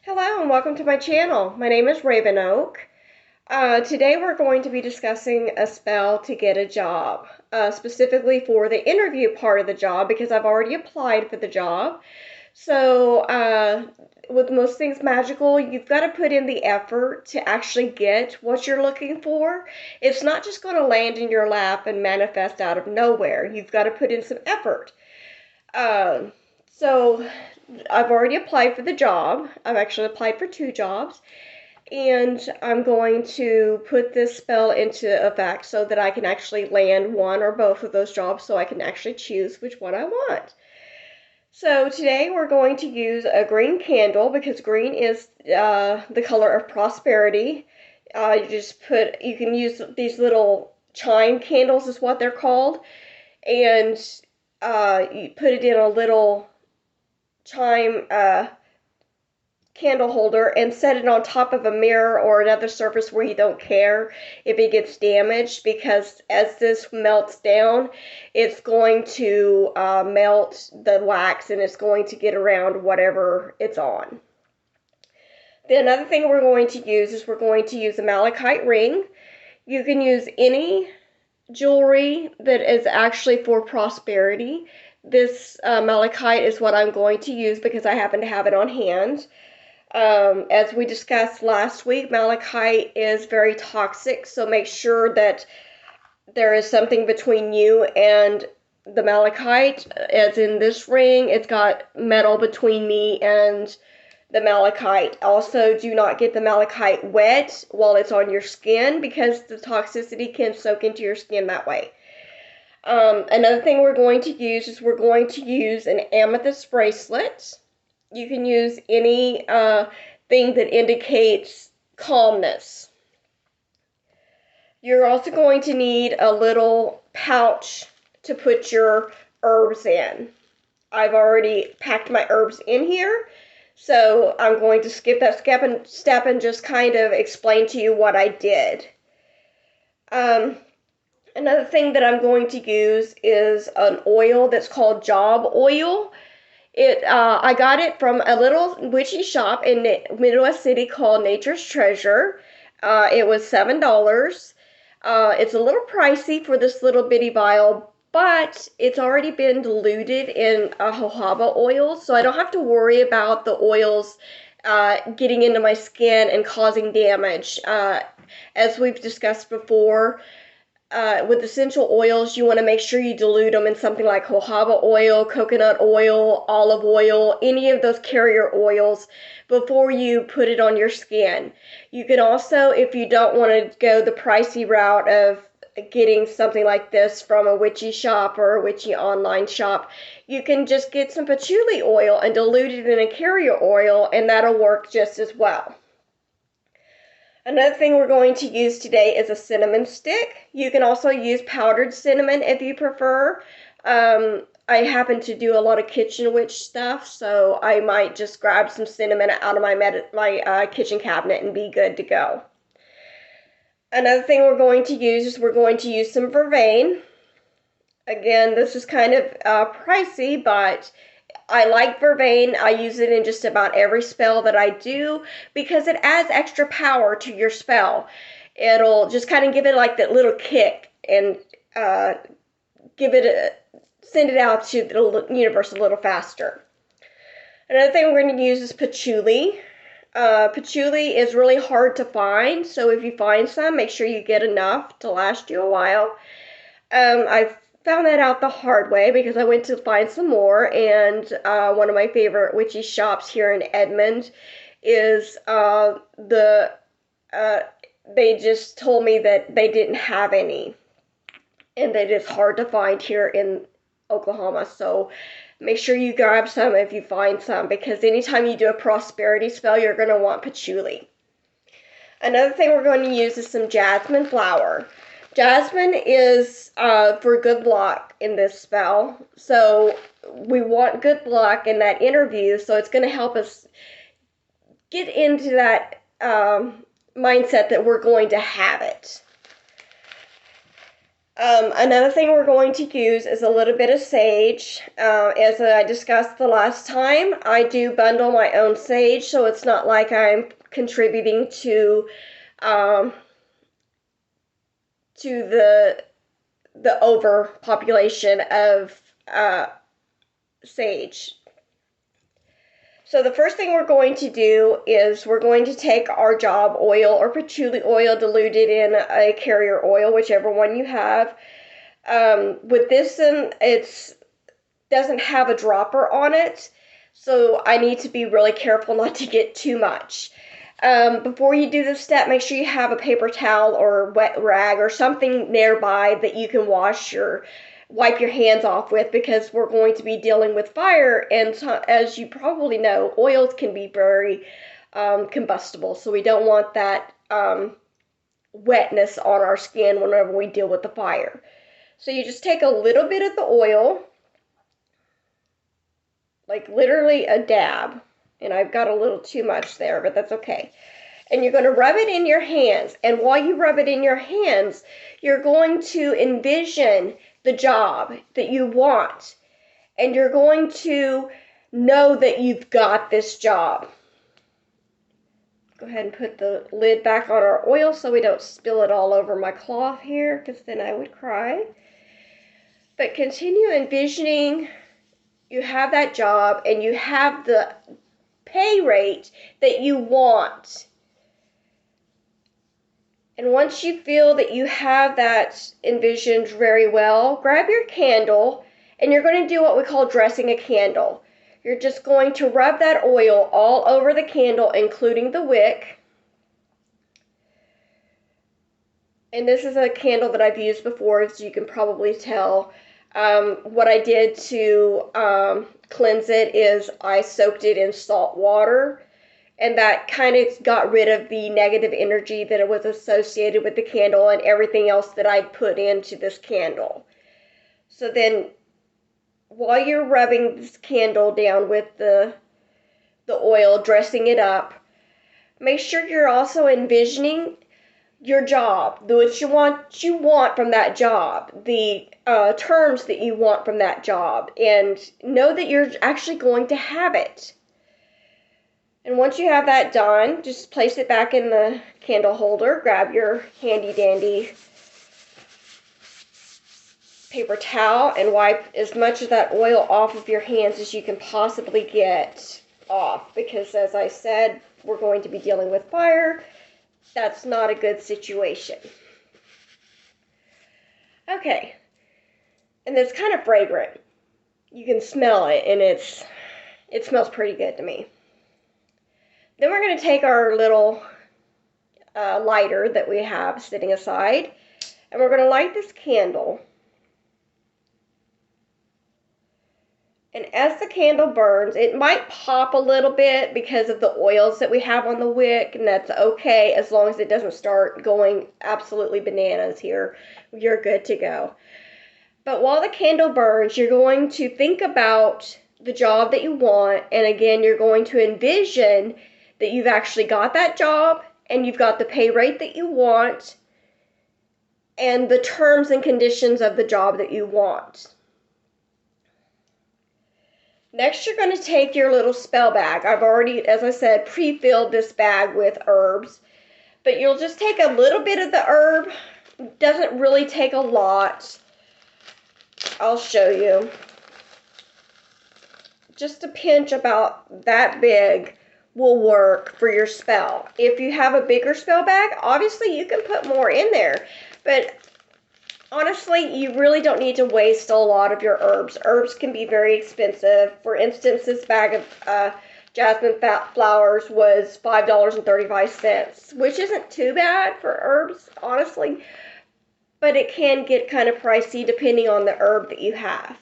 Hello and welcome to my channel. My name is Raven Oak. Today we're going to be discussing a spell to get a job, specifically for the interview part of the job because I've already applied for the job. So with most things magical, you've got to put in the effort to actually get what you're looking for. It's not just going to land in your lap and manifest out of nowhere. You've got to put in some effort. Uh, so I've already applied for the job. I've actually applied for 2 jobs. And I'm going to put this spell into effect so that I can actually land one or both of those jobs so I can actually choose which one I want. So today we're going to use a green candle because green is the color of prosperity. You can use these little chime candles is what they're called. And you put it in a little chime candle holder and set it on top of a mirror or another surface where you don't care if it gets damaged, because as this melts down, it's going to melt the wax and it's going to get around whatever it's on. The another thing we're going to use is we're going to use a malachite ring. You can use any jewelry that is actually for prosperity. This malachite is what I'm going to use because I happen to have it on hand. As we discussed last week, malachite is very toxic, so make sure that there is something between you and the malachite. As in this ring, it's got metal between me and the malachite. Also, do not get the malachite wet while it's on your skin because the toxicity can soak into your skin that way. Another thing we're going to use is we're going to use an amethyst bracelet. You can use any thing that indicates calmness. You're also going to need a little pouch to put your herbs in. I've already packed my herbs in here, so I'm going to skip that step and just kind of explain to you what I did. Another thing that I'm going to use is an oil that's called job oil. I got it from a little witchy shop in Midwest City called Nature's Treasure. It was $7. It's a little pricey for this little bitty vial, but it's already been diluted in jojoba oil, so I don't have to worry about the oils getting into my skin and causing damage. As we've discussed before, with essential oils, you want to make sure you dilute them in something like jojoba oil, coconut oil, olive oil, any of those carrier oils before you put it on your skin. You can also, if you don't want to go the pricey route of getting something like this from a witchy shop or a witchy online shop, you can just get some patchouli oil and dilute it in a carrier oil, and that'll work just as well. Another thing we're going to use today is a cinnamon stick. You can also use powdered cinnamon if you prefer. I happen to do a lot of kitchen witch stuff, so I might just grab some cinnamon out of my kitchen cabinet and be good to go. Another thing we're going to use is we're going to use some Vervain. Again, this is kind of pricey, but I like Vervain. I use it in just about every spell that I do because it adds extra power to your spell. It'll just kind of give it like that little kick and send it out to the universe a little faster. Another thing we're going to use is patchouli. Patchouli is really hard to find, so if you find some, make sure you get enough to last you a while. I've found that out the hard way because I went to find some more, and one of my favorite witchy shops here in Edmond is they just told me that they didn't have any, and that it's hard to find here in Oklahoma. So make sure you grab some if you find some, because anytime you do a prosperity spell, you're going to want patchouli. Another thing we're going to use is some jasmine flower. Jasmine is for good luck in this spell, so we want good luck in that interview, so it's going to help us get into that mindset that we're going to have it. Another thing we're going to use is a little bit of sage. As I discussed the last time, I do bundle my own sage, so it's not like I'm contributing um, to the overpopulation of sage. So the first thing we're going to do is we're going to take our job oil or patchouli oil diluted in a carrier oil, whichever one you have. With this one, it doesn't have a dropper on it, so I need to be really careful not to get too much. Before you do this step, make sure you have a paper towel or wet rag or something nearby that you can wipe your hands off with, because we're going to be dealing with fire, and so, as you probably know, oils can be very combustible, so we don't want that wetness on our skin whenever we deal with the fire. So you just take a little bit of the oil, like literally a dab, and I've got a little too much there, but that's okay. And you're going to rub it in your hands, and while you rub it in your hands, you're going to envision the job that you want, and you're going to know that you've got this job. Go ahead and put the lid back on our oil so we don't spill it all over my cloth here, because then I would cry. But continue envisioning you have that job and you have the pay rate that you want. And once you feel that you have that envisioned very well, grab your candle, and you're going to do what we call dressing a candle. You're just going to rub that oil all over the candle, including the wick. And this is a candle that I've used before, as you can probably tell. What I did to cleanse it is I soaked it in salt water, and that kind of got rid of the negative energy that was associated with the candle and everything else that I'd put into this candle. So then, while you're rubbing this candle down with the oil, dressing it up, make sure you're also envisioning your job, what you want from that job, the terms that you want from that job, and know that you're actually going to have it. And once you have that done, just place it back in the candle holder, grab your handy dandy paper towel, and wipe as much of that oil off of your hands as you can possibly get off, because as I said, we're going to be dealing with fire. That's not a good situation. Okay, and it's kind of fragrant. You can smell it, and it smells pretty good to me. Then we're going to take our little lighter that we have sitting aside, and we're going to light this candle. And as the candle burns, it might pop a little bit because of the oils that we have on the wick, and that's okay as long as it doesn't start going absolutely bananas here. You're good to go. But while the candle burns, you're going to think about the job that you want, and again, you're going to envision that you've actually got that job, and you've got the pay rate that you want, and the terms and conditions of the job that you want. Next, you're going to take your little spell bag. I've already, as I said, pre-filled this bag with herbs. But you'll just take a little bit of the herb. It doesn't really take a lot. I'll show you. Just a pinch about that big will work for your spell. If you have a bigger spell bag, obviously you can put more in there. But honestly, you really don't need to waste a lot of your herbs. Herbs can be very expensive. For instance, this bag of jasmine flowers was $5.35, which isn't too bad for herbs, honestly. But it can get kind of pricey depending on the herb that you have.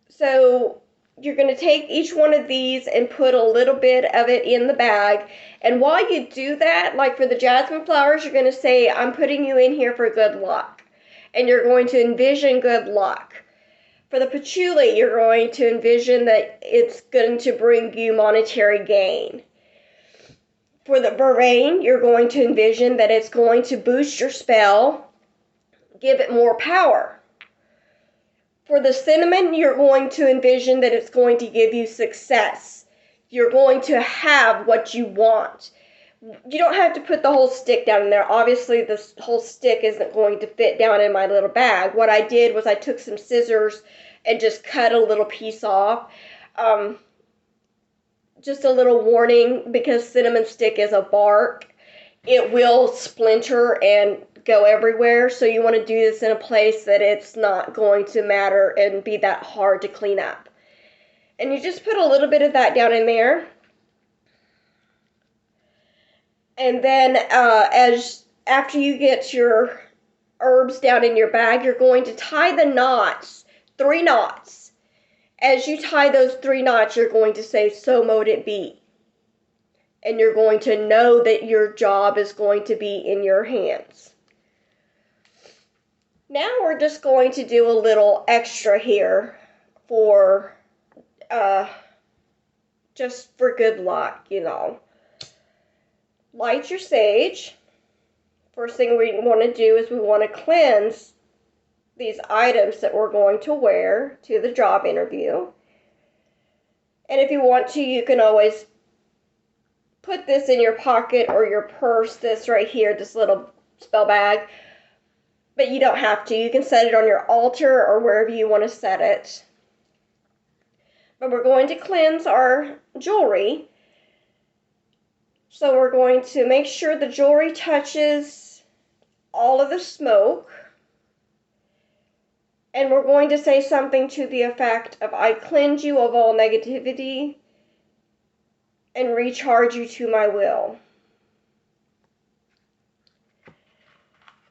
So you're going to take each one of these and put a little bit of it in the bag. And while you do that, like for the jasmine flowers, you're going to say, I'm putting you in here for good luck. And you're going to envision good luck. For the patchouli, you're going to envision that it's going to bring you monetary gain. For the Vervain, you're going to envision that it's going to boost your spell, give it more power. For the cinnamon, you're going to envision that it's going to give you success. You're going to have what you want. You don't have to put the whole stick down in there. Obviously, this whole stick isn't going to fit down in my little bag. What I did was I took some scissors and just cut a little piece off. Just a little warning, because cinnamon stick is a bark. It will splinter and go everywhere, so you want to do this in a place that it's not going to matter and be that hard to clean up. And you just put a little bit of that down in there. And then after you get your herbs down in your bag, you're going to tie the knots, 3 knots. As you tie those 3 knots, you're going to say, "So mote it be." And you're going to know that your job is going to be in your hands. Now we're just going to do a little extra here for just for good luck, you know. Light your sage. First thing we want to do is we want to cleanse these items that we're going to wear to the job interview. And if you want to, you can always put this in your pocket or your purse, this right here, this little spell bag. But you don't have to. You can set it on your altar or wherever you want to set it. But we're going to cleanse our jewelry. So we're going to make sure the jewelry touches all of the smoke. And we're going to say something to the effect of, "I cleanse you of all negativity and recharge you to my will."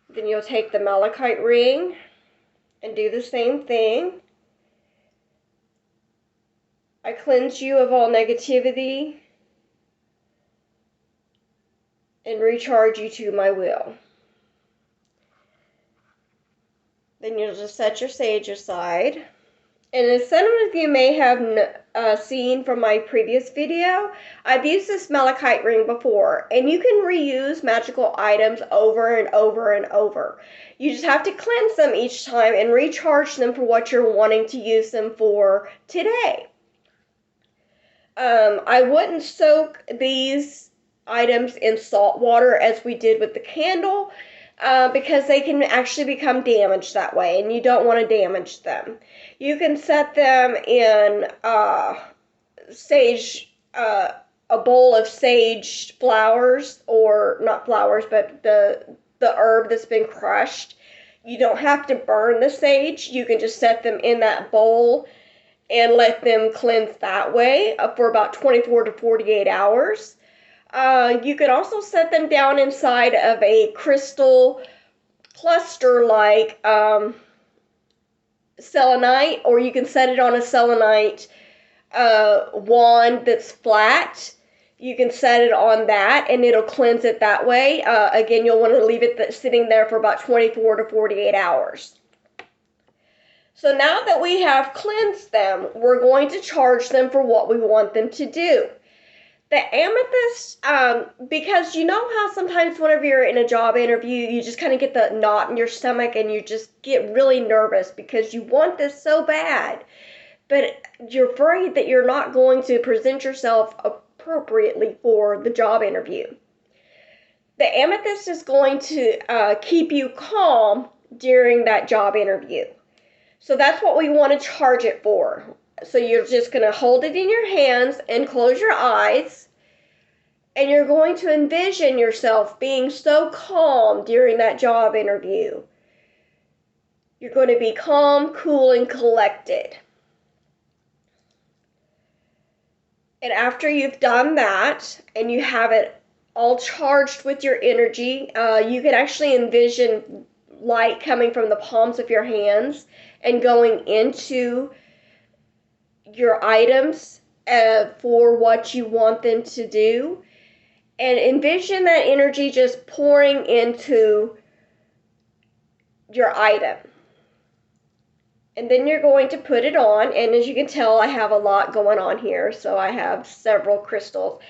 Then you'll take the Malachite ring and do the same thing. "I cleanse you of all negativity and recharge you to my will." Then you'll just set your sage aside. And as some of you may have seen from my previous video, I've used this Malachite ring before, and you can reuse magical items over and over and over. You just have to cleanse them each time and recharge them for what you're wanting to use them for today. I wouldn't soak these items in salt water as we did with the candle, because they can actually become damaged that way, and you don't want to damage them. You can set them in sage, a bowl of sage flowers, or not flowers, but the herb that's been crushed. You don't have to burn the sage. You can just set them in that bowl and let them cleanse that way for about 24 to 48 hours. You can also set them down inside of a crystal cluster like selenite, or you can set it on a selenite wand that's flat. You can set it on that and it'll cleanse it that way. Again, you'll want to leave it sitting there for about 24 to 48 hours. So now that we have cleansed them, we're going to charge them for what we want them to do. The amethyst, because you know how sometimes whenever you're in a job interview, you just kind of get the knot in your stomach and you just get really nervous because you want this so bad, but you're afraid that you're not going to present yourself appropriately for the job interview. The amethyst is going to keep you calm during that job interview. So that's what we want to charge it for. So you're just going to hold it in your hands and close your eyes. And you're going to envision yourself being so calm during that job interview. You're going to be calm, cool, and collected. And after you've done that, and you have it all charged with your energy, you can actually envision light coming from the palms of your hands and going into your items for what you want them to do. And envision that energy just pouring into your item. And then you're going to put it on. And as you can tell, I have a lot going on here. So I have several crystals.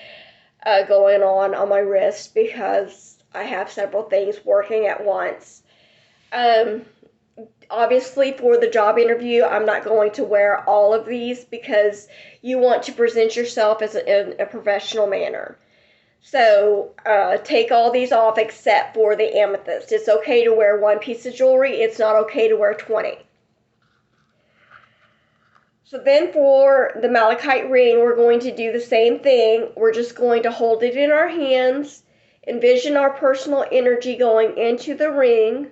going on my wrist because I have several things working at once. Um, Obviously, for the job interview, I'm not going to wear all of these because you want to present yourself as in a professional manner. So take all these off except for the amethyst. It's okay to wear one piece of jewelry. It's not okay to wear 20. So then for the malachite ring, we're going to do the same thing. We're just going to hold it in our hands, envision our personal energy going into the ring,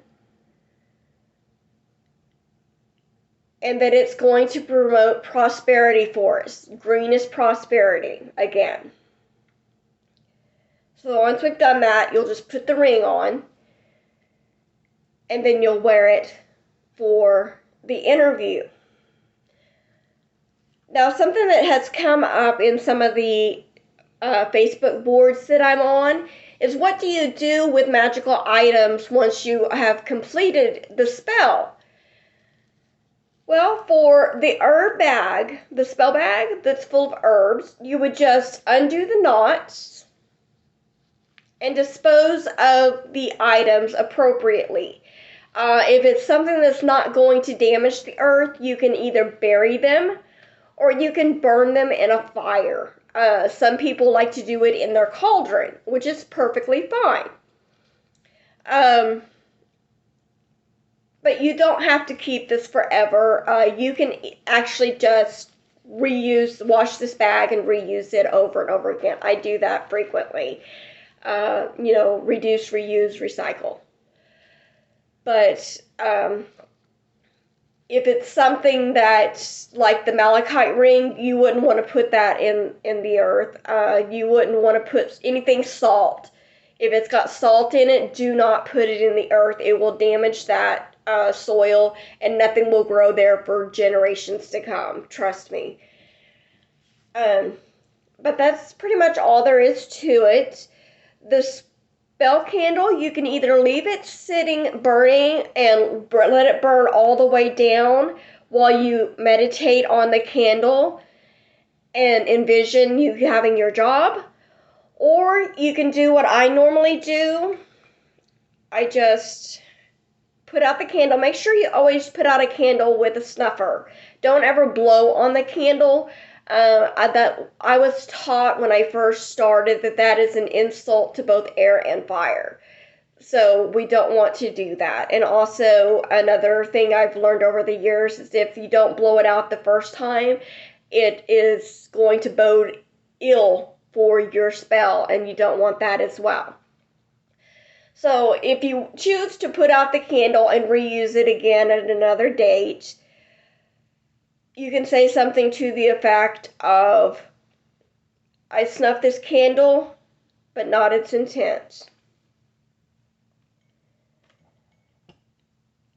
and that it's going to promote prosperity for us. Green is prosperity, again. So once we've done that, you'll just put the ring on, and then you'll wear it for the interview. Now, something that has come up in some of the Facebook boards that I'm on is, what do you do with magical items once you have completed the spell? Well, for the herb bag, the spell bag that's full of herbs, you would just undo the knots and dispose of the items appropriately. If it's something that's not going to damage the earth, you can either bury them or you can burn them in a fire. Some people like to do it in their cauldron, which is perfectly fine. But you don't have to keep this forever. You can actually just wash this bag and reuse it over and over again. I do that frequently. Reduce, reuse, recycle. But if it's something that's like the malachite ring, you wouldn't want to put that in the earth. You wouldn't want to put anything salt. If it's got salt in it, do not put it in the earth. It will damage that soil, and nothing will grow there for generations to come. Trust me. But that's pretty much all there is to it. The spell candle, you can either leave it sitting burning and let it burn all the way down while you meditate on the candle and envision you having your job, or you can do what I normally do. I just put out the candle. Make sure you always put out a candle with a snuffer. Don't ever blow on the candle. I was taught when I first started that is an insult to both air and fire. So we don't want to do that. And also, another thing I've learned over the years is if you don't blow it out the first time, it is going to bode ill for your spell, and you don't want that as well. So if you choose to put out the candle and reuse it again at another date, you can say something to the effect of, I snuffed this candle, but not its intent.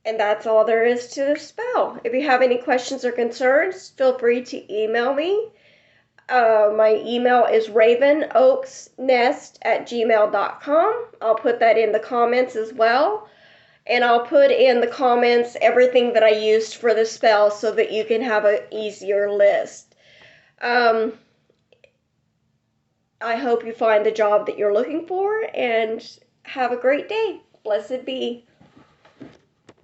And that's all there is to the spell. If you have any questions or concerns, feel free to email me. My email is ravenoaksnest@gmail.com. I'll put that in the comments as well. And I'll put in the comments everything that I used for the spell so that you can have an easier list. I hope you find the job that you're looking for, and have a great day. Blessed be.